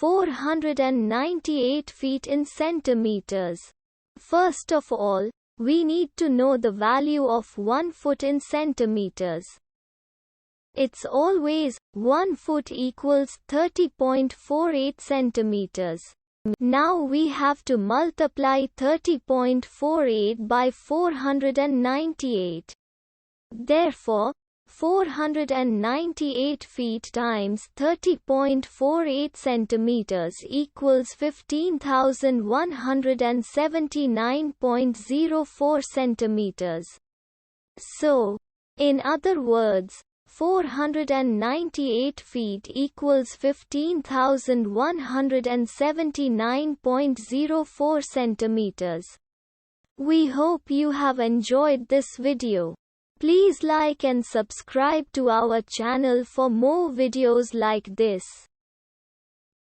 498 feet in centimeters. First of all, we need to know the value of 1 foot in centimeters. It's always 1 foot equals 30.48 centimeters. Now we have to multiply 30.48 by 498. Therefore, 498 feet times 30.48 centimeters equals 15,179.04 centimeters. So, in other words, 498 feet equals 15,179.04 centimeters. We hope you have enjoyed this video. Please like and subscribe to our channel for more videos like this.